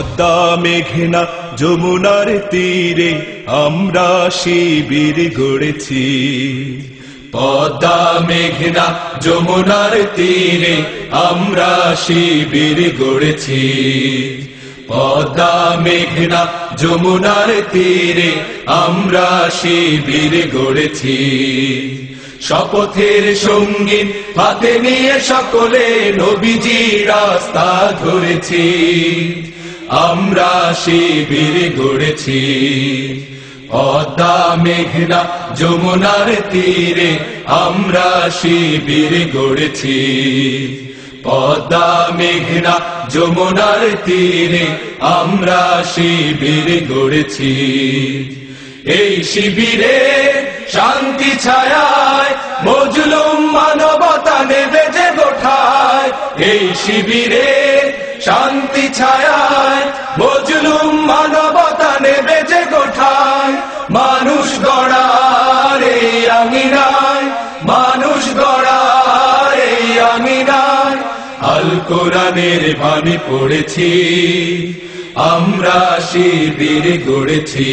পদ্মা মেঘনা যমুনার তীরে আমরা শিবির গড়েছি। পদ্মা মেঘনা যমুনার তীরে আমরা শিবির গড়েছি। পদ্মা মেঘনা যমুনার তীরে আমরা শিবির গড়েছি। শপথের সঙ্গীত হাতে নিয়ে সকলে নবীজি রাস্তা ধরেছি। আমরা শিবির গড়েছি। পদ্মা মেঘনা যমুনার তীরে আমরা শিবির গড়েছি। পদ্মা মেঘনা যমুনার তীরে আমরা শিবির গড়েছি। এই শিবিরে শান্তি ছায়ায় মজলুম মানবতা নেবে যে গোঠায়। এই শিবিরে শান্তি ছায়ায় মজলুম মানবতা নেবে যে গোঠায়। মানুষ গড়ার এই আঙিনায়, মানুষ গড়ার এই আঙিনায় আল কোরআনের বাণী পড়েছি। আমরা শিবির গড়েছি।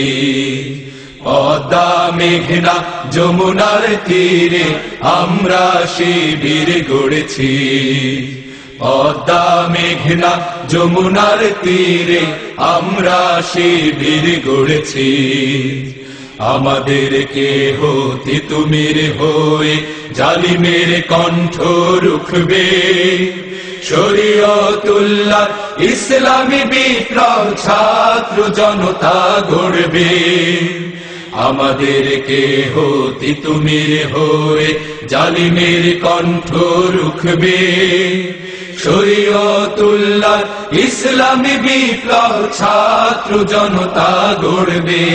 পদ্মা মেঘনা যমুনার তীরে আমরা শিবির গড়েছি। পদ্মা মেঘনা যমুনার তীরে আমরা শিবির গড়েছি। আমাদের কেহ তিতুমির হয়ে জালিমের কণ্ঠ রুখবে। শরীয়তুল্লাহ ইসলামী বিপ্লব ছাত্র জনতা গড়বে। আমাদের কেহ তিতুমির হয়ে জালিমের কণ্ঠ রুখবে। শরীয়তুল্লাহ ইসলামী বিপ্লব ছাত্র জনতা গড়বে।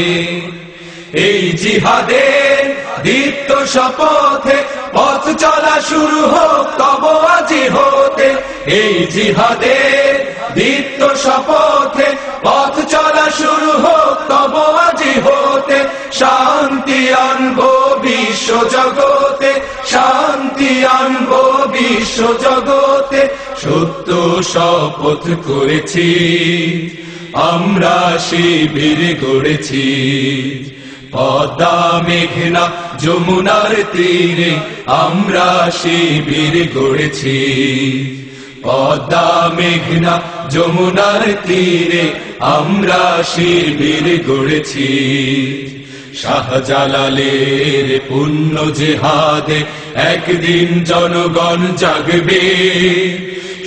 এই জিহাদের দীপ্ত শপথে পথ চলা শুরু হোক তব আজি হতে। এই জিহাদের দীপ্ত শপথে পথ চলা শুরু হোক তব আজি হতে। শান্তি আনবো বিশ্ব জগতে, শান্তি আনবো বিশ্ব জগতে। সত্য শপথ করেছি, আমরা শিবির গড়েছি। পদ্মা মেঘনা যমুনার তীরে আমরা শিবির গড়েছি। পদ্মা মেঘনা যমুনার তীরে আমরা শিবির গড়েছি। শাহজালালের পুণ্য জিহাদে একদিন জনগণ জাগবে।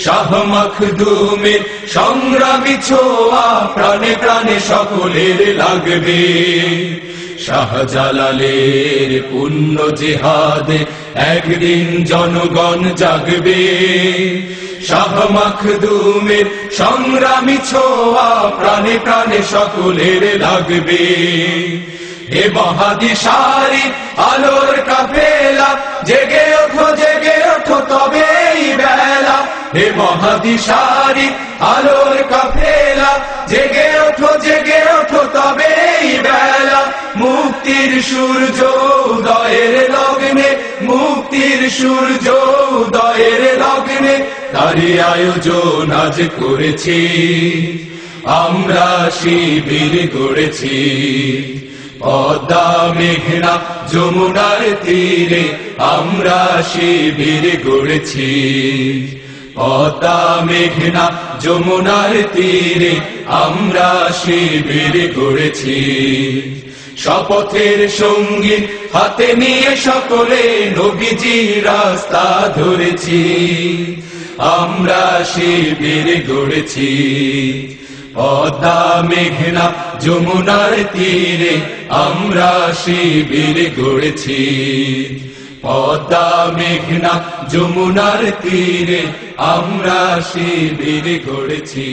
শাহ মখদুমের সংগ্রামী ছোঁয়া প্রাণে প্রাণে সকলের লাগবে। শাহজালালের পুণ্য জিহাদে একদিন জনগণ জাগবে। শাহ মখদুমের সংগ্রামী ছোঁয়া প্রাণে প্রাণে সকলের লাগবে। হে মহাদিশারি আলোর কাফেলা জেগে ওঠো, জেগে ওঠো তবেই বেলা। হে মহাদিশারি আলোর কাফেলা জেগে ওঠো, জেগে ওঠো তবেই বেলা। মুক্তির সূর্য উদয়ের লগ্নে, মুক্তির সূর্য উদয়ের লগ্নে তারই আয়োজন আজ করেছি। আমরা শিবির গড়েছি। পদ্মা মেঘনা যমুনার তীরে আমরা শিবির গড়েছি। পদ্মা মেঘনা যমুনার তীরে আমরা শিবির গড়েছি। শপথের সঙ্গীত হাতে নিয়ে সকলে নবীজি রাস্তা ধরেছি। আমরা শিবির গড়েছি। পদ্মা মেঘনা যমুনার তীরে আমরা শিবির গড়েছি। পদ্মা মেঘনা যমুনার তীরে আমরা শিবির গড়েছি।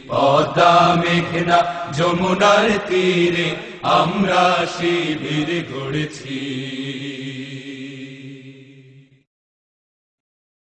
পদ্মা মেঘনা যমুনার তীরে আমরা শিবির গড়েছি।